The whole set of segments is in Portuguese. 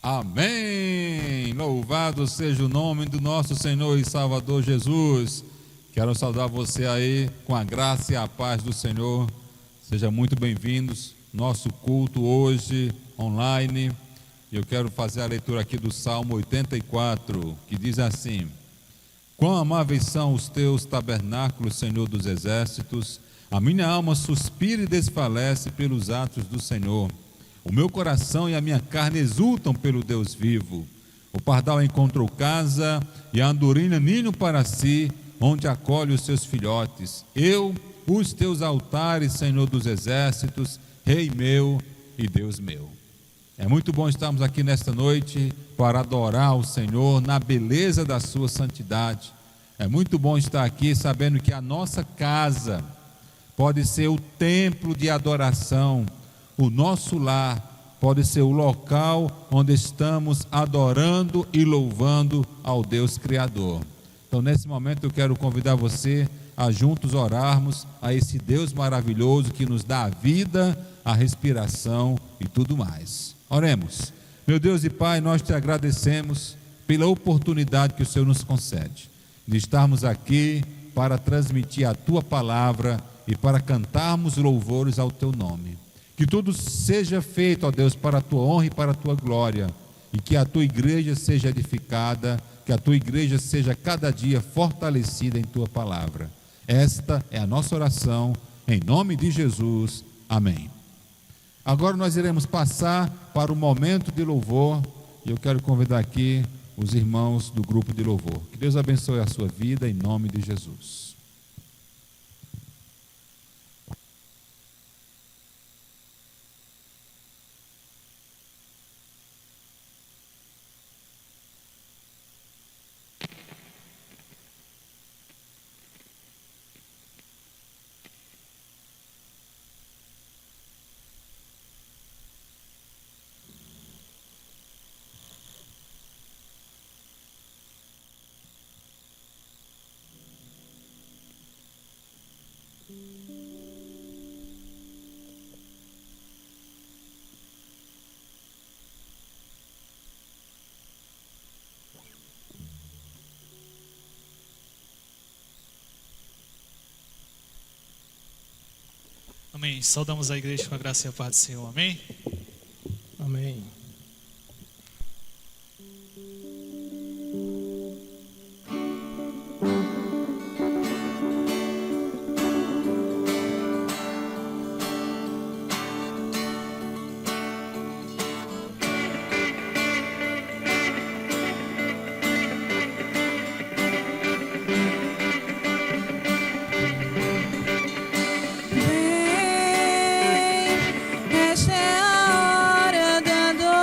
Amém! Louvado seja o nome do nosso Senhor e Salvador Jesus. Quero saudar você aí com a graça e a paz do Senhor. Sejam muito bem-vindos. Nosso culto hoje online. Eu quero fazer a leitura aqui do Salmo 84, que diz assim: Quão amáveis são os teus tabernáculos, Senhor dos exércitos. A minha alma suspira e desfalece pelos atos do Senhor. O meu coração e a minha carne exultam pelo Deus vivo. O pardal encontrou casa e a andorinha ninho para si, onde acolhe os seus filhotes. Eu, os teus altares, Senhor dos exércitos, Rei meu e Deus meu. É muito bom estarmos aqui nesta noite para adorar o Senhor na beleza da sua santidade. É muito bom estar aqui sabendo que a nossa casa pode ser o templo de adoração. O nosso lar pode ser o local onde estamos adorando e louvando ao Deus Criador. Então, nesse momento, eu quero convidar você a juntos orarmos a esse Deus maravilhoso que nos dá a vida, a respiração e tudo mais. Oremos. Meu Deus e Pai, nós te agradecemos pela oportunidade que o Senhor nos concede de estarmos aqui para transmitir a tua palavra e para cantarmos louvores ao teu nome. Que tudo seja feito, ó Deus, para a tua honra e para a tua glória, e que a tua igreja seja edificada, que a tua igreja seja cada dia fortalecida em tua palavra. Esta é a nossa oração, em nome de Jesus. Amém. Agora nós iremos passar para o momento de louvor, e eu quero convidar aqui os irmãos do grupo de louvor. Que Deus abençoe a sua vida, em nome de Jesus. Amém. Saudamos a igreja com a graça e a paz do Senhor. Amém? Amém. Esta é a hora da adoração.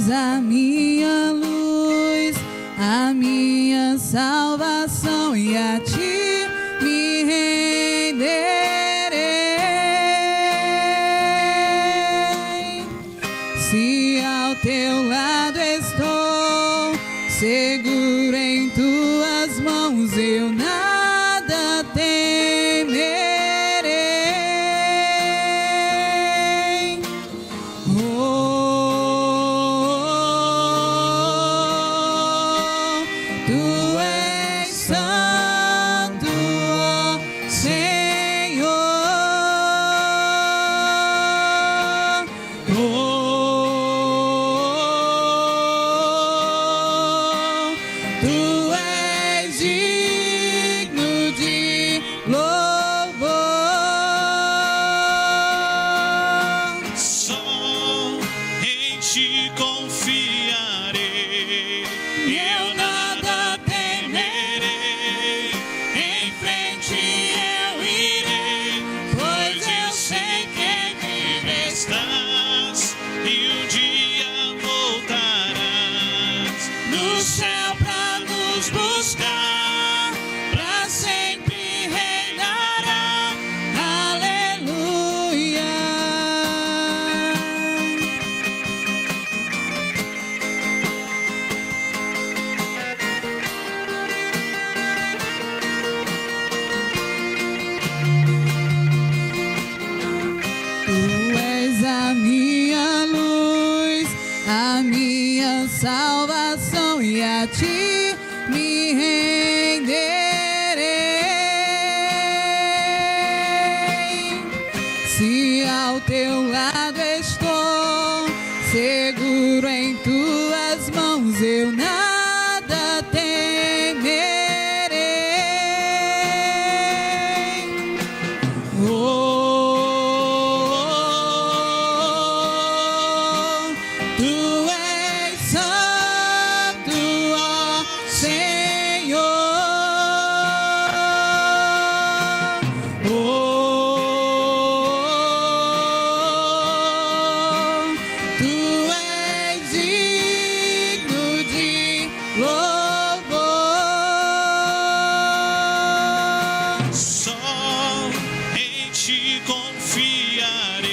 és a minha luz, a minha salvação, e a ti me renderei. Se ao teu lado estou, seguro em tuas mãos, eu nada temerei. Tu és santo, ó Senhor. Tu és digno de louvor. Só em ti confiarei, eu nada temerei. Em frente eu irei, pois eu sei que vivo estás, e um dia voltarás no céu pra nos buscar, pra sempre reinará. Aleluia. Tu és a minha luz, a minha salvação, e a ti me renderei. Se ao teu lado estou, seguro em tuas mãos, eu nada temerei. Tu és santo, ó Senhor. Tu és digno de louvor. Só em ti confiarei,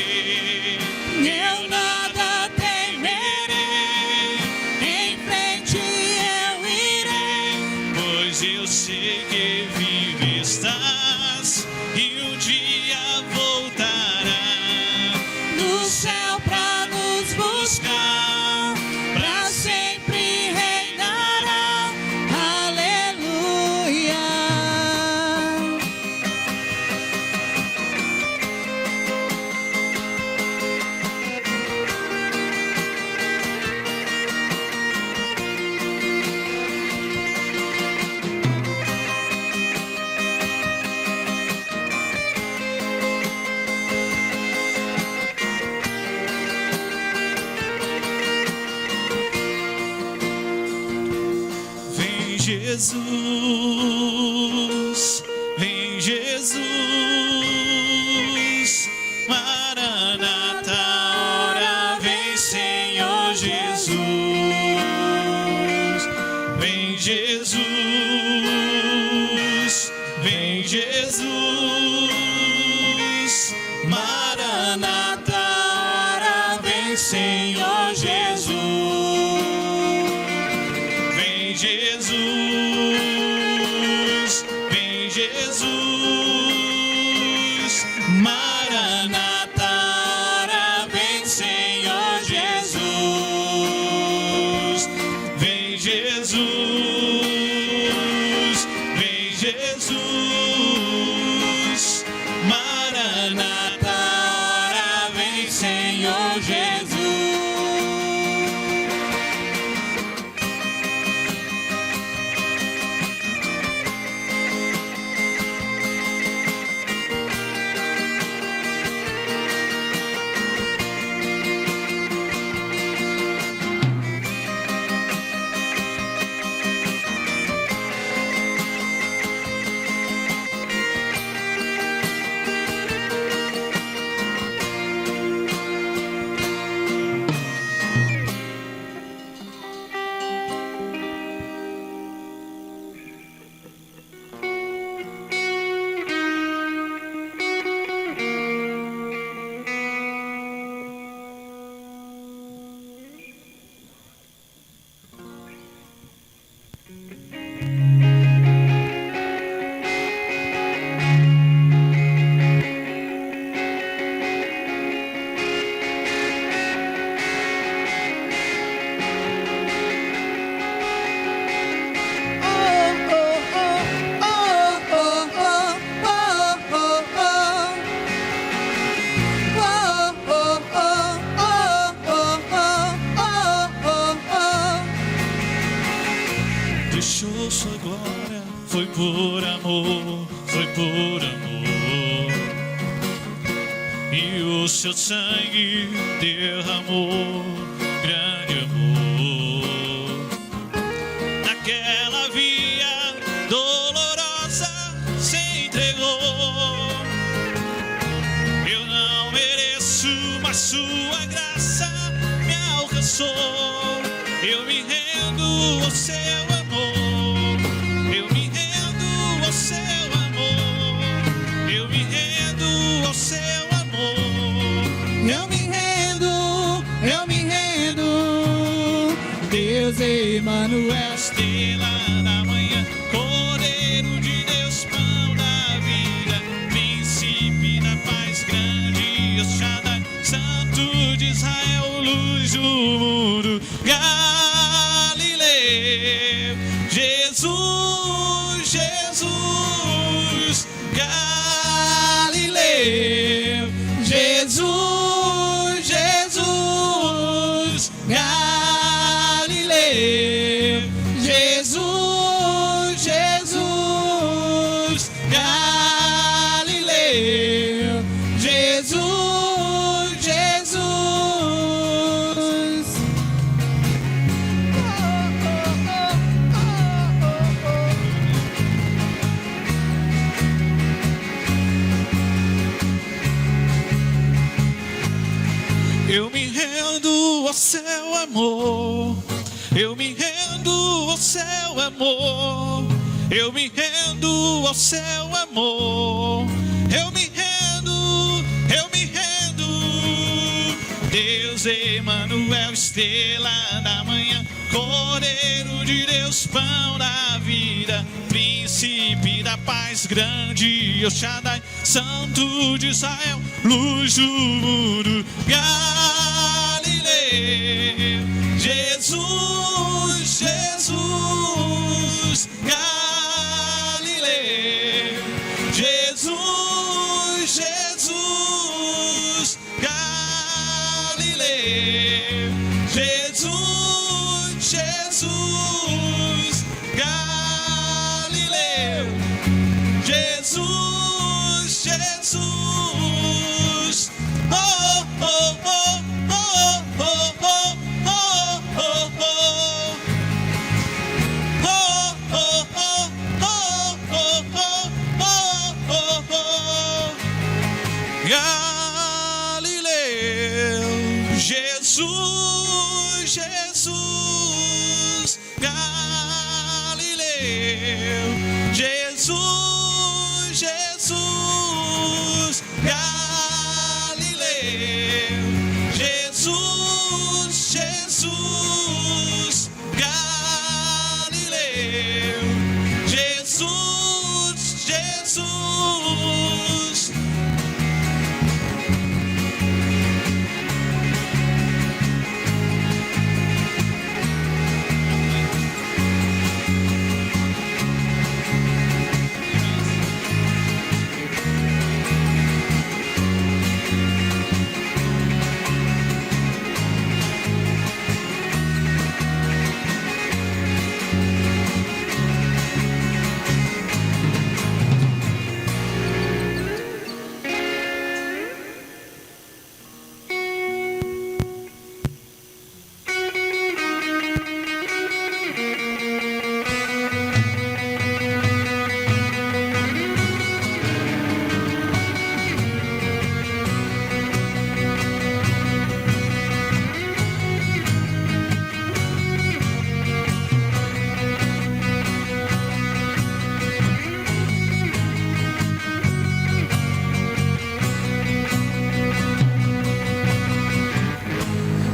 eu nada temerei. Em frente eu irei, pois eu sei que vivo estás, e um dia voltará no céu pra nos buscar, pra sempre reinará. Aleluia. Vem Jesus, vem Jesus, Maranata, ora vem Senhor Jesus. Vem Jesus, vem Jesus, Maranata, ora vem Senhor Jesus. Vem Jesus, vem Jesus, Maranata, ora vem Senhor Jesus. Vem Jesus, vem Jesus, Maranata, ora vem Senhor Jesus. por amor, foi por amor. E o seu sangue derramou grande amor. Naquela via dolorosa se entregou. Eu não mereço, mas sua graça me alcançou. Eu me rendo ao seu amor. Eu me rendo ao seu amor. Eu me rendo ao seu amor. Eu me rendo, eu me rendo. Deus Emanuel, Estrela da manhã, Cordeiro de Deus, pão da vida, príncipe da paz, grande El Shaddai, Santo de Israel, luz do mundo, Galileu. Jesus, Jesus, Galileu. Jesus, Jesus, Galileu. Jesus, Jesus, Galileu. Jesus, Jesus. Eu me rendo ao seu amor. Eu me rendo ao seu amor. Eu me rendo ao seu amor. Eu me rendo, eu me rendo. Deus Emanuel, estrela da manhã, Cordeiro de Deus, pão da vida, príncipe da paz, grande El Shaddai, Santo de Israel, luz do mundo, Galileu. Jesus, Jesus, Galileu. Jesus, Jesus, Galileu. Jesus, Jesus, Galileu. Jesus, Jesus. Oh, oh, oh, oh, oh, oh, oh, oh, oh. Galileu, Jesus, Jesus, Galileu, Jesus, Jesus, Galileu, Jesus, Jesus, Galileu, Jesus, Jesus.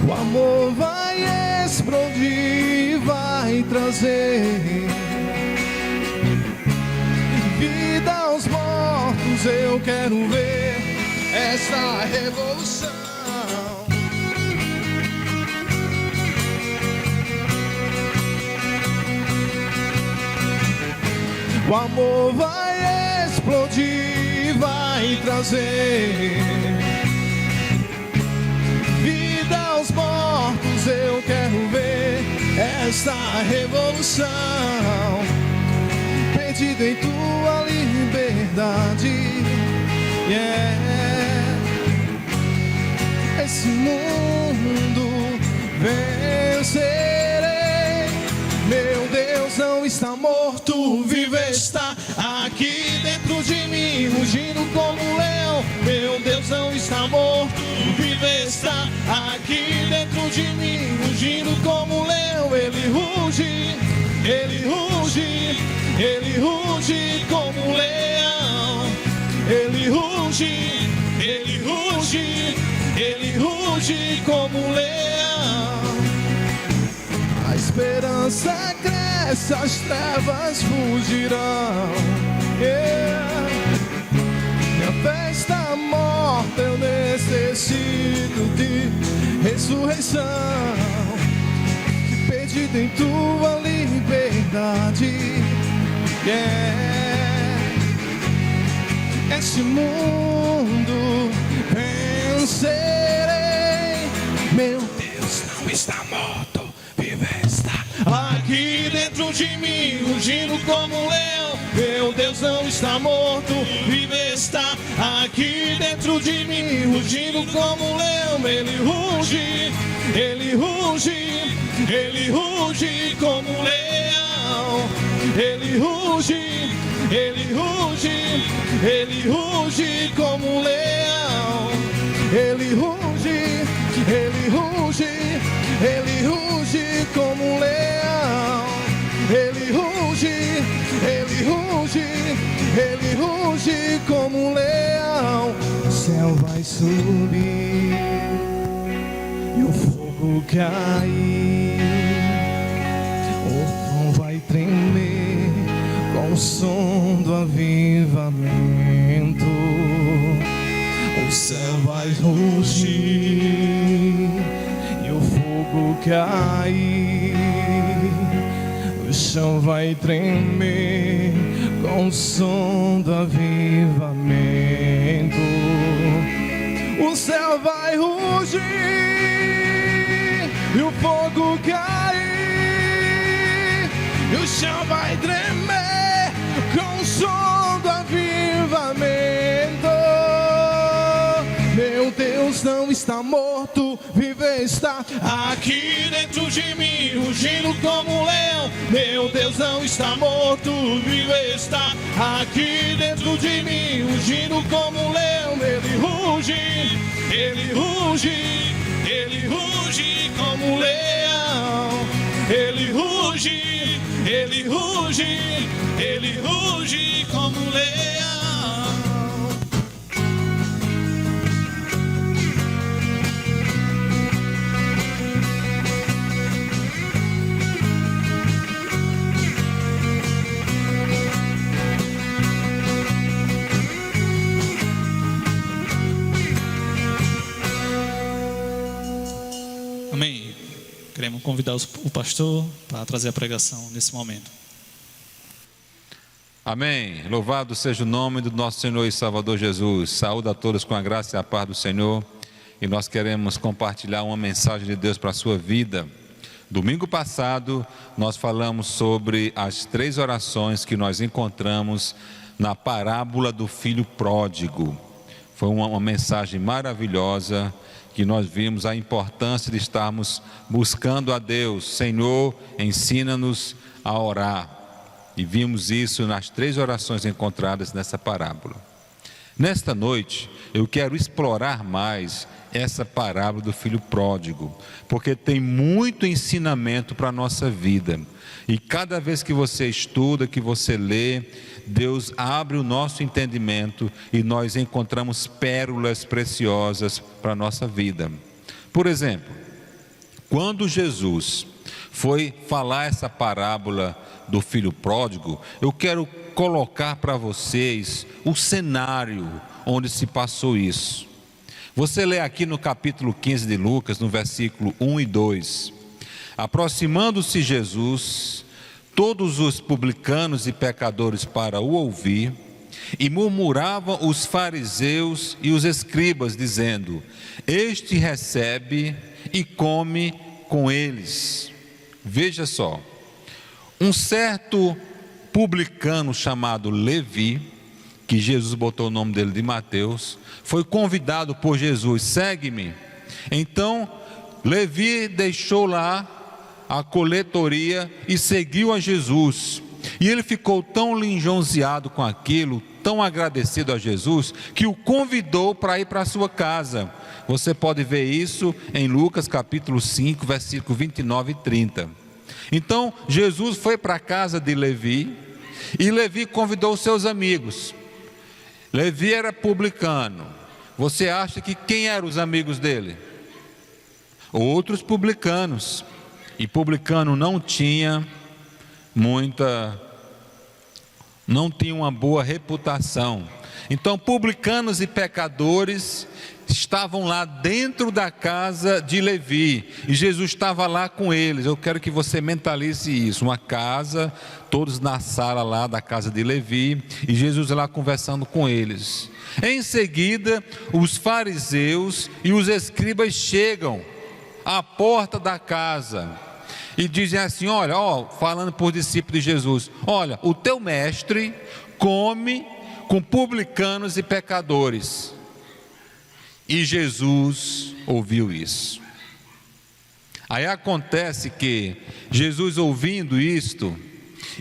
O amor vai explodir, vai trazer vida aos mortos. Eu quero ver essa revolução. O amor vai explodir, vai trazer vida aos mortos. Eu quero ver essa revolução. perdido em tua liberdade. Esse mundo vencerei. Meu Deus não está morto, vivo está aqui dentro de mim, rugindo como um leão. Meu Deus não está morto, vivo está aqui dentro de mim, rugindo como um leão. Ele ruge, ele ruge, ele ruge como um leão. Ele ruge, ele ruge, ele ruge como um leão. A esperança cresce, as trevas fugirão. Minha fé está morta, eu necessito de ressurreição. Perdido em tua liberdade. Esse mundo vencerei. Meu Deus não está morto, vivo está aqui dentro de mim, rugindo como um leão. Meu Deus não está morto, vivo está aqui dentro de mim, rugindo como um leão. Ele ruge, ele ruge, ele ruge como um leão. Ele ruge, ele ruge, ele ruge como um leão. Ele ruge, ele ruge, ele ruge como um leão. Ele ruge, ele ruge, ele ruge como um leão. O céu vai subir e o fogo cair. O pão vai tremer com o som do avivamento. O céu vai rugir e o fogo cair. O chão vai tremer com o som do avivamento. O céu vai rugir e o fogo cair. E o chão vai tremer com o som do avivamento. Meu Deus não está morto, vivo está aqui dentro de mim, rugindo como um leão. Meu Deus não está morto, vivo está aqui dentro de mim, rugindo como um leão. Ele ruge, ele ruge, ele ruge como um leão. Ele ruge, ele ruge, ele ruge como um leão. Amém. Queremos convidar o pastor para trazer a pregação nesse momento. Amém. Louvado seja o nome do nosso Senhor e Salvador Jesus. Saúde a todos com a graça e a paz do Senhor. E nós queremos compartilhar uma mensagem de Deus para a sua vida. Domingo passado, nós falamos sobre as 3 orações que nós encontramos na parábola do filho pródigo. Foi uma mensagem maravilhosa, que nós vimos a importância de estarmos buscando a Deus. Senhor, ensina-nos a orar. E vimos isso nas 3 orações encontradas nessa parábola. Nesta noite, eu quero explorar mais essa parábola do filho pródigo, porque tem muito ensinamento para a nossa vida. E cada vez que você estuda, que você lê, Deus abre o nosso entendimento e nós encontramos pérolas preciosas para a nossa vida. Por exemplo, quando Jesus foi falar essa parábola do filho pródigo, eu quero colocar para vocês o cenário onde se passou isso. Você lê aqui no capítulo 15 de Lucas, no versículo 1 e 2. Aproximando-se Jesus, todos os publicanos e pecadores para o ouvir, e murmuravam os fariseus e os escribas, dizendo: este recebe e come com eles. Veja só, um certo publicano chamado Levi, que Jesus botou o nome dele de Mateus, foi convidado por Jesus: segue-me. Então Levi deixou lá a coletoria e seguiu a Jesus. E ele ficou tão lisonjeado com aquilo, tão agradecido a Jesus, que o convidou para ir para a sua casa. Você pode ver isso em Lucas capítulo 5, versículo 29 e 30. Então Jesus foi para a casa de Levi, e Levi convidou os seus amigos. Levi era publicano. Você acha que quem eram os amigos dele? Outros publicanos. E publicano não tinha uma boa reputação. Então publicanos e pecadores estavam lá dentro da casa de Levi, e Jesus estava lá com eles. Eu quero que você mentalize isso: uma casa, todos na sala lá da casa de Levi, e Jesus lá conversando com eles. Em seguida, os fariseus e os escribas chegam à porta da casa e dizem assim: olha, falando por discípulos de Jesus, olha, o teu mestre come com publicanos e pecadores. E Jesus ouviu isso. Aí acontece que Jesus, ouvindo isto,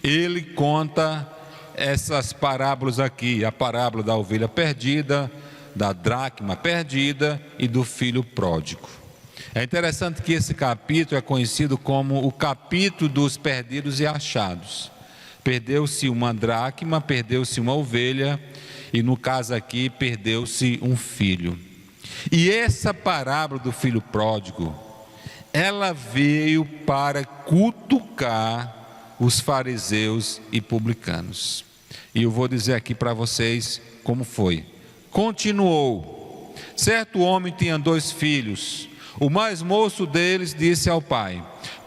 ele conta essas parábolas aqui: a parábola da ovelha perdida, da dracma perdida e do filho pródigo. É interessante que esse capítulo é conhecido como o capítulo dos perdidos e achados. Perdeu-se uma dracma, perdeu-se uma ovelha, e no caso aqui, perdeu-se um filho. E essa parábola do filho pródigo, ela veio para cutucar os fariseus e publicanos. E eu vou dizer aqui para vocês como foi. Continuou: certo homem tinha 2 filhos. O mais moço deles disse ao pai: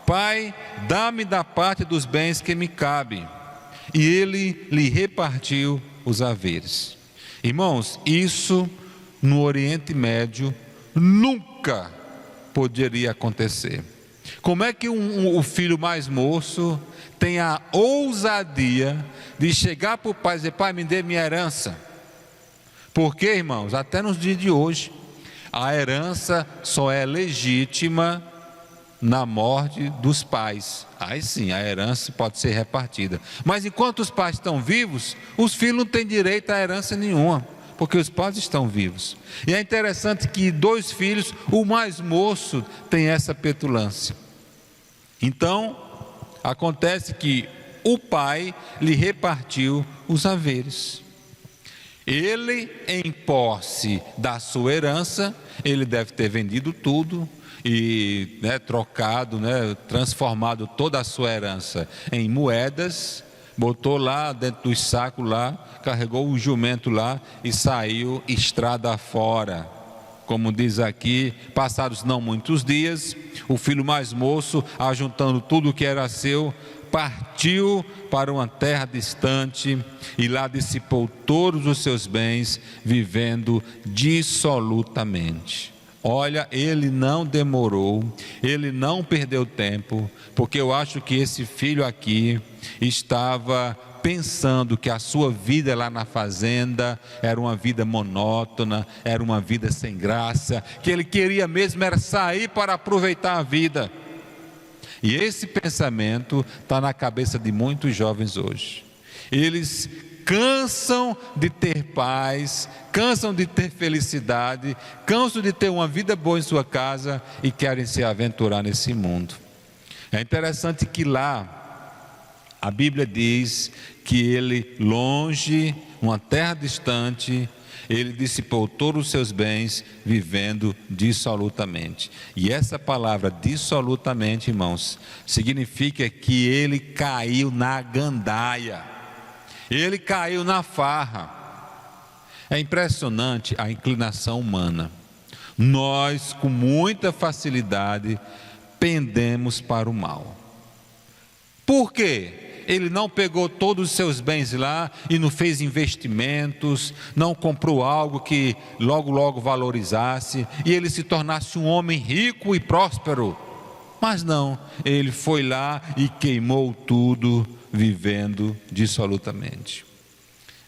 pai, dá-me da parte dos bens que me cabe. E ele lhe repartiu os haveres. Irmãos, isso no Oriente Médio nunca poderia acontecer. Como é que o filho mais moço tem a ousadia de chegar para o pai e dizer: pai, me dê minha herança? Porque, irmãos, até nos dias de hoje, a herança só é legítima na morte dos pais. Aí sim, a herança pode ser repartida. Mas enquanto os pais estão vivos, os filhos não têm direito a herança nenhuma, porque os pais estão vivos. E é interessante que 2 filhos, o mais moço tem essa petulância. Então, acontece que o pai lhe repartiu os haveres. Ele, em posse da sua herança, ele deve ter vendido tudo e trocado, transformado toda a sua herança em moedas, botou lá dentro dos sacos lá, carregou o jumento lá e saiu estrada fora. Como diz aqui, passados não muitos dias, o filho mais moço, ajuntando tudo o que era seu, partiu para uma terra distante e lá dissipou todos os seus bens, vivendo dissolutamente. Olha, ele não demorou, ele não perdeu tempo, porque eu acho que esse filho aqui estava pensando que a sua vida lá na fazenda era uma vida monótona, era uma vida sem graça, que ele queria mesmo era sair para aproveitar a vida. E esse pensamento está na cabeça de muitos jovens hoje. Eles cansam de ter paz, cansam de ter felicidade, cansam de ter uma vida boa em sua casa e querem se aventurar nesse mundo. É interessante que lá a Bíblia diz que ele, longe, uma terra distante, ele dissipou todos os seus bens, vivendo dissolutamente. E essa palavra dissolutamente, irmãos, significa que ele caiu na gandaia, ele caiu na farra. É impressionante a inclinação humana. Nós, com muita facilidade, pendemos para o mal. Por quê? Ele não pegou todos os seus bens lá e não fez investimentos, não comprou algo que logo valorizasse e ele se tornasse um homem rico e próspero. Mas não, ele foi lá e queimou tudo vivendo dissolutamente.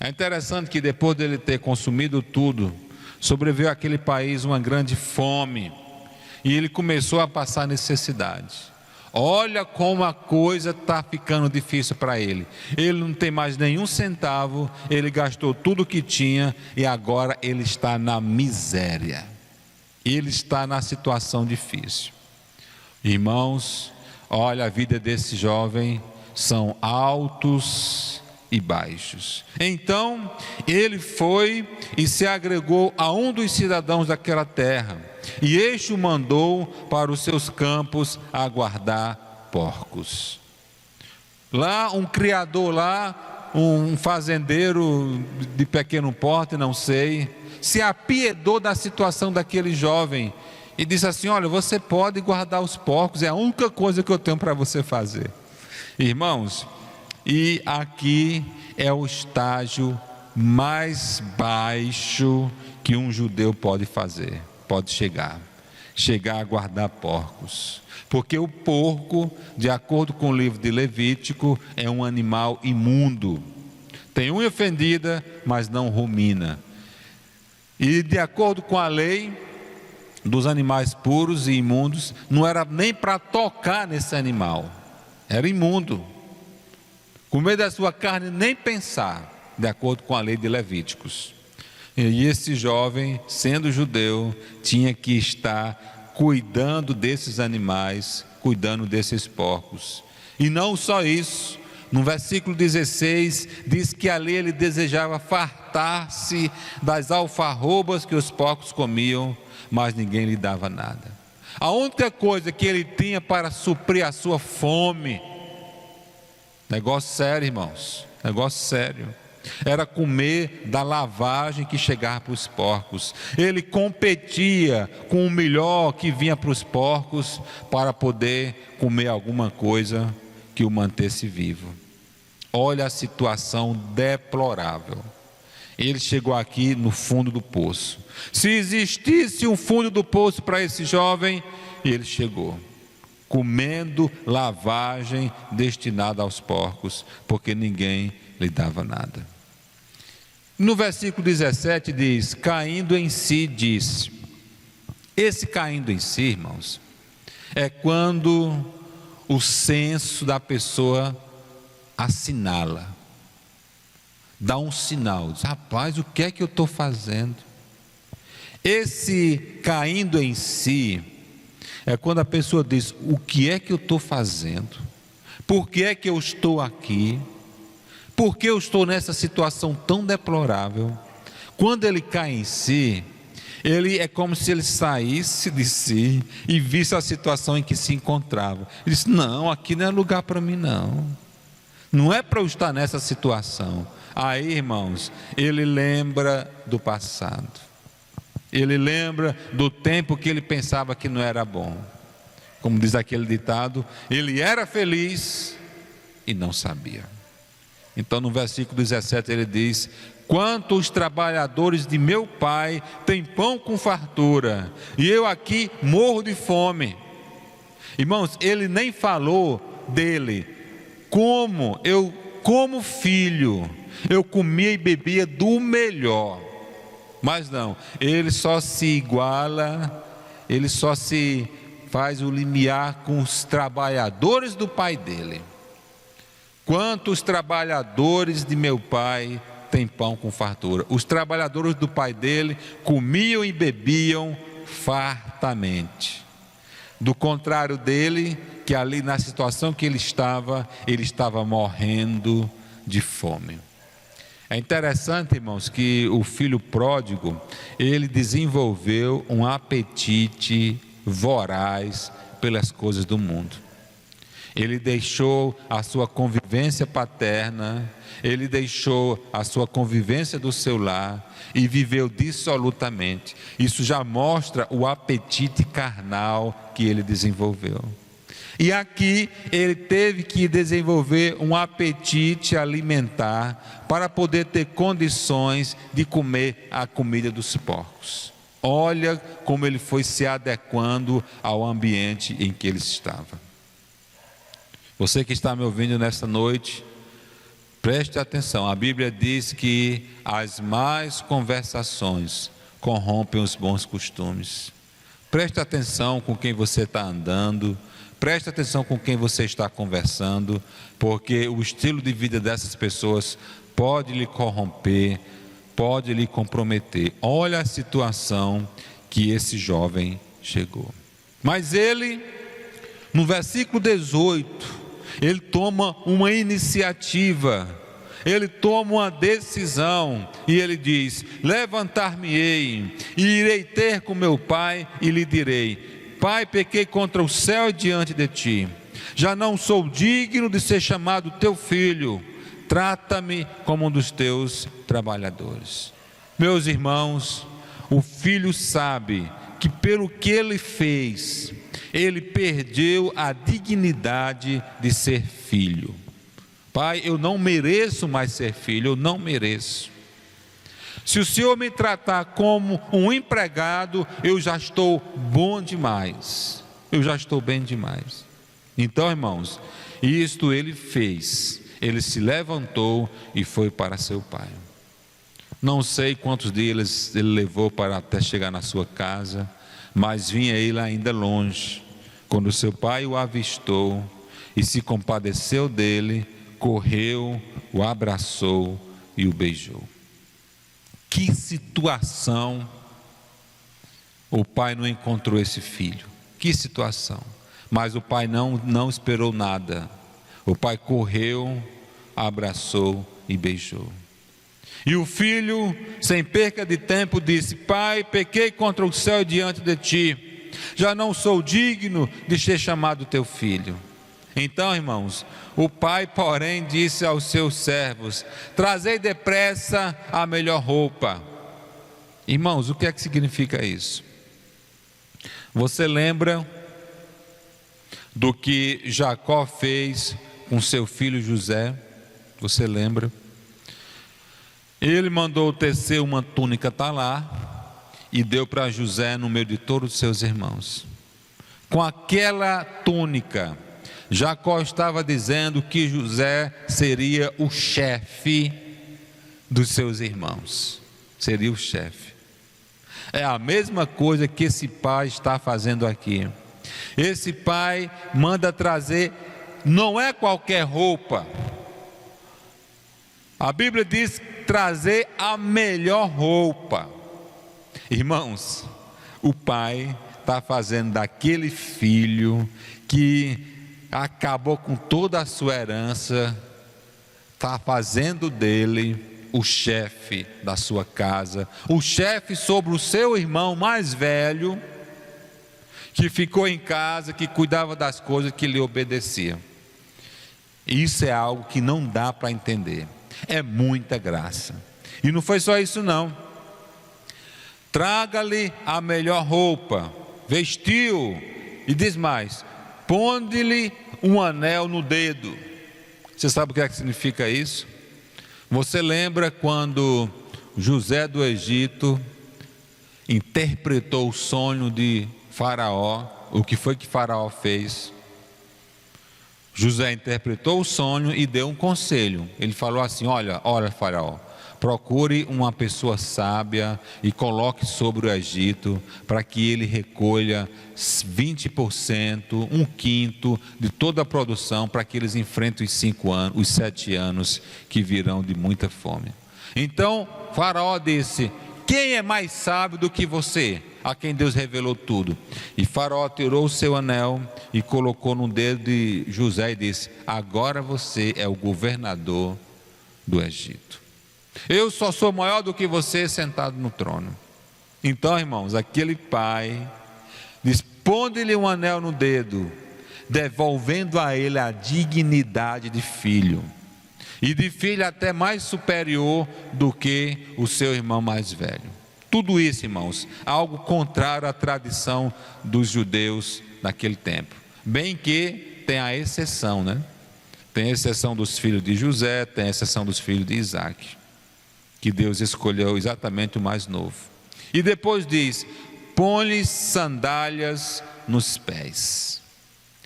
É interessante que depois dele ter consumido tudo, sobreveio àquele país uma grande fome, e ele começou a passar necessidade. Olha como a coisa está ficando difícil para ele. Ele não tem mais nenhum centavo, ele gastou tudo que tinha e agora ele está na miséria. Ele está na situação difícil. Irmãos, olha, a vida desse jovem são altos e baixos. Então ele foi e se agregou a um dos cidadãos daquela terra, e este o mandou para os seus campos a guardar porcos. Lá um criador lá, um fazendeiro de pequeno porte, não sei, se apiedou da situação daquele jovem e disse assim: olha, você pode guardar os porcos, é a única coisa que eu tenho para você fazer. Irmãos, e aqui é o estágio mais baixo que um judeu pode fazer, pode chegar a guardar porcos, porque o porco, de acordo com o livro de Levítico, é um animal imundo, tem unha fendida, mas não rumina, e de acordo com a lei dos animais puros e imundos, não era nem para tocar nesse animal, era imundo. Comer da sua carne nem pensar, de acordo com a lei de Levíticos. E esse jovem, sendo judeu, tinha que estar cuidando desses animais, cuidando desses porcos. E não só isso, no versículo 16, diz que ali ele desejava fartar-se das alfarrobas que os porcos comiam, mas ninguém lhe dava nada. A única coisa que ele tinha para suprir a sua fome, negócio sério, irmãos, negócio sério, era comer da lavagem que chegava para os porcos. Ele competia com o melhor que vinha para os porcos para poder comer alguma coisa que o mantesse vivo. Olha a situação deplorável. Ele chegou aqui no fundo do poço. Se existisse um fundo do poço para esse jovem, ele chegou comendo lavagem destinada aos porcos, porque ninguém lhe dava nada. No versículo 17 diz: caindo em si, disse. Esse caindo em si, irmãos, é quando o senso da pessoa assinala, dá um sinal, diz: rapaz, o que é que eu estou fazendo? Esse caindo em si é quando a pessoa diz: o que é que eu estou fazendo? Por que é que eu estou aqui? Por que eu estou nessa situação tão deplorável? Quando ele cai em si, ele é como se ele saísse de si e visse a situação em que se encontrava. Ele diz: não, aqui não é lugar para mim não. Não é para eu estar nessa situação. Aí, irmãos, ele lembra do passado. Ele lembra do tempo que ele pensava que não era bom. Como diz aquele ditado, ele era feliz e não sabia. Então no versículo 17 ele diz: quanto os trabalhadores de meu pai têm pão com fartura, e eu aqui morro de fome. Irmãos, ele nem falou dele, como filho, eu comia e bebia do melhor. Mas não, ele só se iguala, ele só se faz o limiar com os trabalhadores do pai dele. Quantos trabalhadores de meu pai têm pão com fartura? Os trabalhadores do pai dele comiam e bebiam fartamente. Do contrário dele, que ali na situação que ele estava morrendo de fome. É interessante, irmãos, que o filho pródigo, ele desenvolveu um apetite voraz pelas coisas do mundo. Ele deixou a sua convivência paterna, ele deixou a sua convivência do seu lar e viveu dissolutamente. Isso já mostra o apetite carnal que ele desenvolveu. E aqui ele teve que desenvolver um apetite alimentar para poder ter condições de comer a comida dos porcos. Olha como ele foi se adequando ao ambiente em que ele estava. Você que está me ouvindo nesta noite, Preste atenção, a Bíblia diz que as más conversações corrompem os bons costumes. Preste atenção com quem você está andando, preste atenção com quem você está conversando, porque o estilo de vida dessas pessoas pode lhe corromper, pode lhe comprometer. Olha a situação que esse jovem chegou. Mas ele, no versículo 18, ele toma uma iniciativa, ele toma uma decisão, e ele diz: levantar-me-ei, e irei ter com meu pai, e lhe direi: Pai, pequei contra o céu e diante de ti, já não sou digno de ser chamado teu filho, trata-me como um dos teus trabalhadores. Meus irmãos, o filho sabe que pelo que ele fez, ele perdeu a dignidade de ser filho. Pai, eu não mereço mais ser filho, eu não mereço. Se o Senhor me tratar como um empregado, eu já estou bom demais, eu já estou bem demais. Então, irmãos, isto ele fez, ele se levantou e foi para seu pai. Não sei quantos dias ele levou para até chegar na sua casa, mas vinha ele ainda longe. Quando seu pai o avistou e se compadeceu dele, correu, o abraçou e o beijou. Que situação! O pai não encontrou esse filho. Que situação! Mas o pai não esperou nada. O pai correu, abraçou e beijou. E o filho, sem perca de tempo, disse: Pai, pequei contra o céu e diante de ti, já não sou digno de ser chamado teu filho. Então, irmãos, o pai, porém, disse aos seus servos: trazei depressa a melhor roupa. Irmãos, o que é que significa isso? Você lembra do que Jacó fez com seu filho José? Você lembra? Ele mandou tecer uma túnica talar e deu para José no meio de todos os seus irmãos. Com aquela túnica, Jacó estava dizendo que José seria o chefe dos seus irmãos. Seria o chefe. É a mesma coisa que esse pai está fazendo aqui. Esse pai manda trazer, não é qualquer roupa. A Bíblia diz trazer a melhor roupa. Irmãos, o pai está fazendo daquele filho que acabou com toda a sua herança, está fazendo dele o chefe da sua casa, o chefe sobre o seu irmão mais velho, que ficou em casa, que cuidava das coisas, que lhe obedecia. Isso é algo que não dá para entender. É muita graça. E não foi só isso não. Traga-lhe a melhor roupa, vestiu, e diz mais: ponde-lhe um anel no dedo. Você sabe o que é que significa isso? Você lembra quando José do Egito interpretou o sonho de Faraó? O que foi que Faraó fez? José interpretou o sonho e deu um conselho. Ele falou assim: olha Faraó, procure uma pessoa sábia e coloque sobre o Egito, para que ele recolha 20%, 1/5 de toda a produção, para que eles enfrentem os 7 anos que virão de muita fome. Então Faraó disse: quem é mais sábio do que você, a quem Deus revelou tudo? E Faraó tirou o seu anel e colocou no dedo de José e disse: agora você é o governador do Egito. Eu só sou maior do que você sentado no trono. Então, irmãos, aquele pai diz: ponde-lhe um anel no dedo, devolvendo a ele a dignidade de filho, e de filho até mais superior do que o seu irmão mais velho. Tudo isso, irmãos, algo contrário à tradição dos judeus naquele tempo. Bem que tem a exceção, né? Tem a exceção dos filhos de José, tem a exceção dos filhos de Isaac, que Deus escolheu exatamente o mais novo. E depois diz: põe-lhe sandálias nos pés.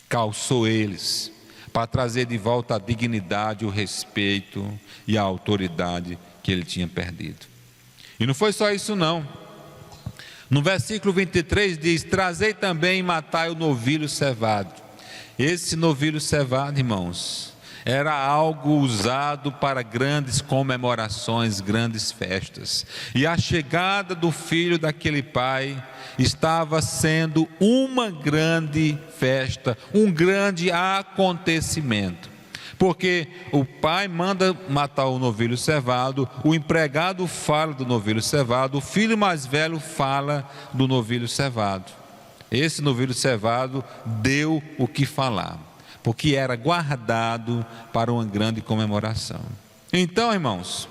Calçou eles, para trazer de volta a dignidade, o respeito e a autoridade que ele tinha perdido. E não foi só isso não. No versículo 23 diz: trazei também e matai o novilho cevado. Esse novilho cevado, irmãos, era algo usado para grandes comemorações, grandes festas. E a chegada do filho daquele pai estava sendo uma grande festa, um grande acontecimento. Porque o pai manda matar o novilho cevado, o empregado fala do novilho cevado, o filho mais velho fala do novilho cevado. Esse novilho cevado deu o que falar, porque era guardado para uma grande comemoração. Então, irmãos,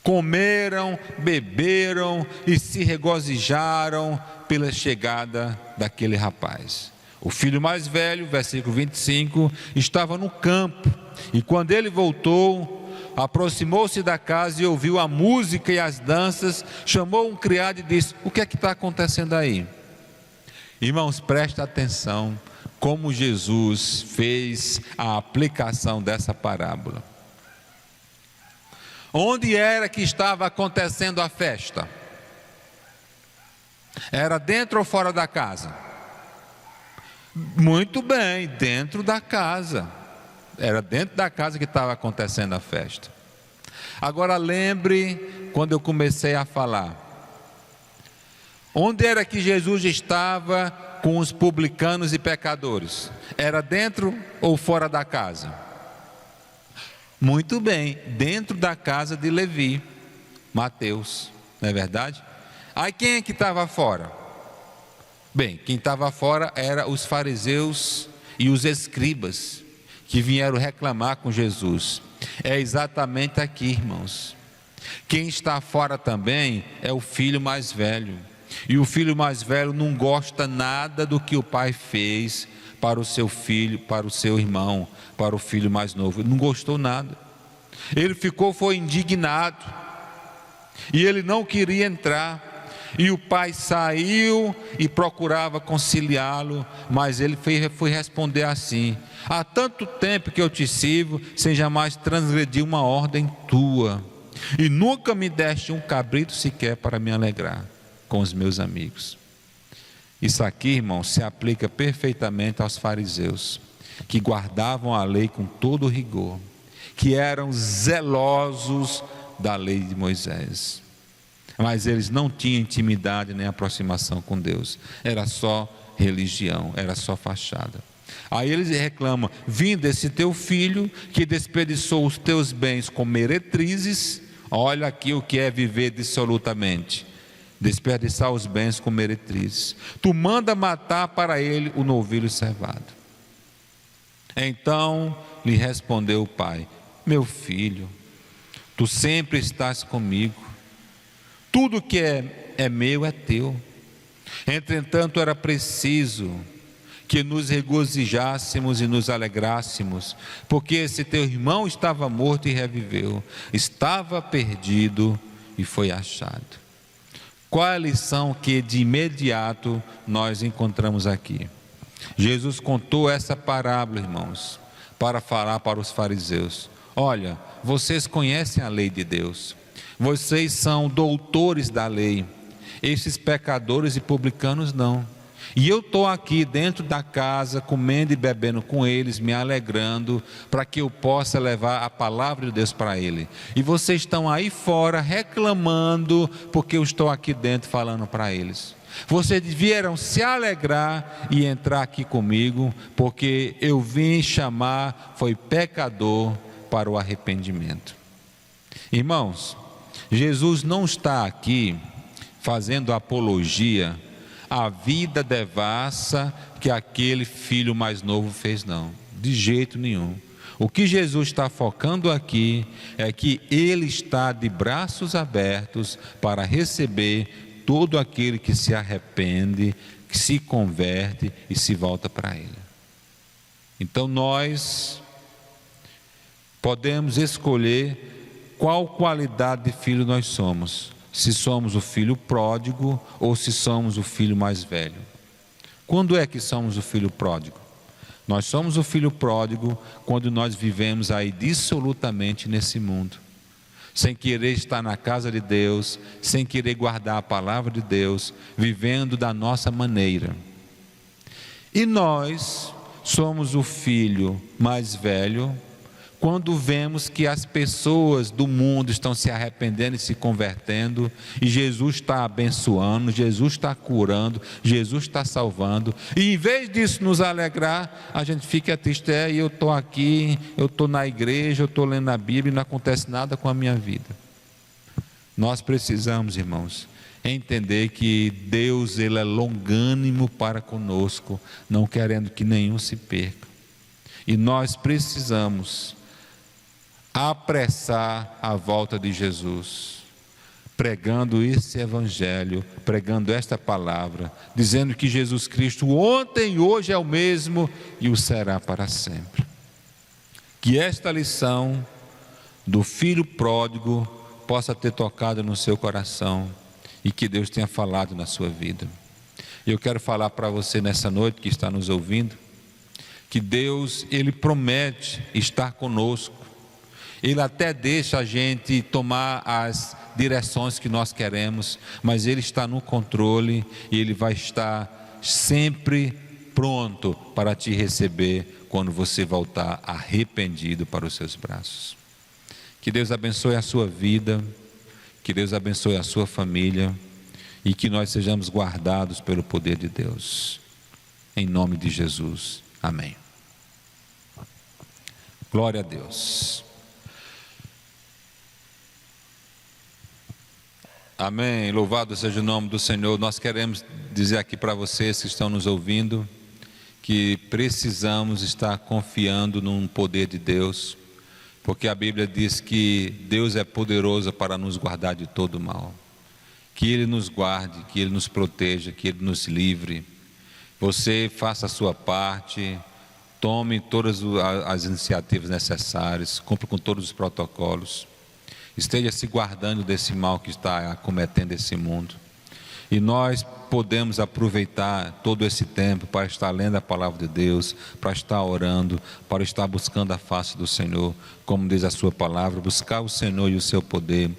comeram, beberam e se regozijaram pela chegada daquele rapaz. O filho mais velho, versículo 25, estava no campo, e quando ele voltou, aproximou-se da casa e ouviu a música e as danças, chamou um criado e disse: o que é que está acontecendo aí? Irmãos, presta atenção como Jesus fez a aplicação dessa parábola. Onde era que estava acontecendo a festa? Era dentro ou fora da casa? Muito bem, dentro da casa. Era dentro da casa que estava acontecendo a festa. Agora lembre quando eu comecei a falar. Onde era que Jesus estava com os publicanos e pecadores? Era dentro ou fora da casa? Muito bem, dentro da casa de Levi, Mateus, não é verdade? Aí quem é que estava fora? Bem, quem estava fora eram os fariseus e os escribas, que vieram reclamar com Jesus. É exatamente aqui, irmãos. Quem está fora também é o filho mais velho. E o filho mais velho não gosta nada do que o pai fez para o seu filho, para o seu irmão, para o filho mais novo. Ele não gostou nada. Ele foi indignado. E ele não queria entrar. E o pai saiu e procurava conciliá-lo, mas ele foi responder assim: há tanto tempo que eu te sirvo, sem jamais transgredir uma ordem tua, e nunca me deste um cabrito sequer para me alegrar com os meus amigos. Isso aqui, irmão, se aplica perfeitamente aos fariseus, que guardavam a lei com todo rigor, que eram zelosos da lei de Moisés. Mas eles não tinham intimidade nem aproximação com Deus. Era só religião, era só fachada. Aí eles reclamam: vindo esse teu filho que desperdiçou os teus bens com meretrizes. Olha aqui o que é viver dissolutamente: desperdiçar os bens com meretrizes. Tu manda matar para ele o novilho cevado. Então lhe respondeu o pai: meu filho, tu sempre estás comigo. Tudo que é meu é teu. Entretanto, era preciso que nos regozijássemos e nos alegrássemos, porque esse teu irmão estava morto e reviveu, estava perdido e foi achado. Qual é a lição que de imediato nós encontramos aqui? Jesus contou essa parábola, irmãos, para falar para os fariseus: olha, vocês conhecem a lei de Deus, vocês são doutores da lei, esses pecadores e publicanos não. E eu estou aqui dentro da casa, comendo e bebendo com eles, me alegrando, para que eu possa levar a palavra de Deus para ele. E vocês estão aí fora reclamando, porque eu estou aqui dentro falando para eles. Vocês vieram se alegrar e entrar aqui comigo, porque eu vim chamar, foi pecador para o arrependimento. Irmãos, Jesus não está aqui fazendo apologia à vida devassa que aquele filho mais novo fez, não, de jeito nenhum. O que Jesus está focando aqui é que ele está de braços abertos para receber todo aquele que se arrepende, que se converte e se volta para ele. Então nós podemos escolher qual qualidade de filho nós somos, se somos o filho pródigo ou se somos o filho mais velho. Quando é que somos o filho pródigo? Nós somos o filho pródigo quando nós vivemos aí dissolutamente nesse mundo, sem querer estar na casa de Deus, sem querer guardar a palavra de Deus, vivendo da nossa maneira. E nós somos o filho mais velho quando vemos que as pessoas do mundo estão se arrependendo e se convertendo, e Jesus está abençoando, Jesus está curando, Jesus está salvando, e em vez disso nos alegrar, a gente fica triste. E eu estou aqui, eu estou na igreja, eu estou lendo a Bíblia e não acontece nada com a minha vida. Nós precisamos, irmãos, entender que Deus, Ele é longânimo para conosco, não querendo que nenhum se perca, e nós precisamos apressar a volta de Jesus, pregando esse evangelho, pregando esta palavra, dizendo que Jesus Cristo ontem e hoje é o mesmo e o será para sempre. Que esta lição do filho pródigo possa ter tocado no seu coração e que Deus tenha falado na sua vida. Eu quero falar para você nessa noite que está nos ouvindo, que Deus, Ele promete estar conosco. Ele até deixa a gente tomar as direções que nós queremos, mas Ele está no controle e Ele vai estar sempre pronto para te receber quando você voltar arrependido para os seus braços. Que Deus abençoe a sua vida, que Deus abençoe a sua família e que nós sejamos guardados pelo poder de Deus. Em nome de Jesus. Amém. Glória a Deus. Amém, louvado seja o nome do Senhor. Nós queremos dizer aqui para vocês que estão nos ouvindo, que precisamos estar confiando no poder de Deus, porque a Bíblia diz que Deus é poderoso para nos guardar de todo mal, que Ele nos guarde, que Ele nos proteja, que Ele nos livre. Você faça a sua parte, tome todas as iniciativas necessárias, cumpra com todos os protocolos, esteja se guardando desse mal que está acometendo esse mundo. E nós podemos aproveitar todo esse tempo para estar lendo a palavra de Deus, para estar orando, para estar buscando a face do Senhor, como diz a sua palavra, buscar o Senhor e o seu poder,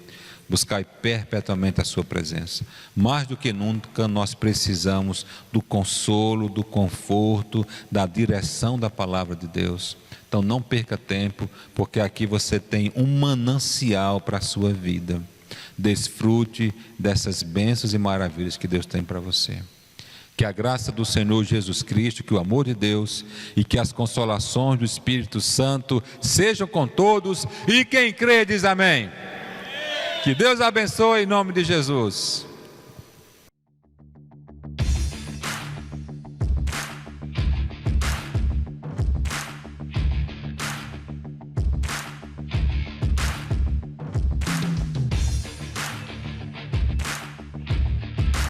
buscar perpetuamente a sua presença. Mais do que nunca nós precisamos do consolo, do conforto, da direção da palavra de Deus. Então não perca tempo, porque aqui você tem um manancial para a sua vida. Desfrute dessas bênçãos e maravilhas que Deus tem para você. Que a graça do Senhor Jesus Cristo, que o amor de Deus e que as consolações do Espírito Santo sejam com todos, e quem crê diz amém. Que Deus abençoe em nome de Jesus.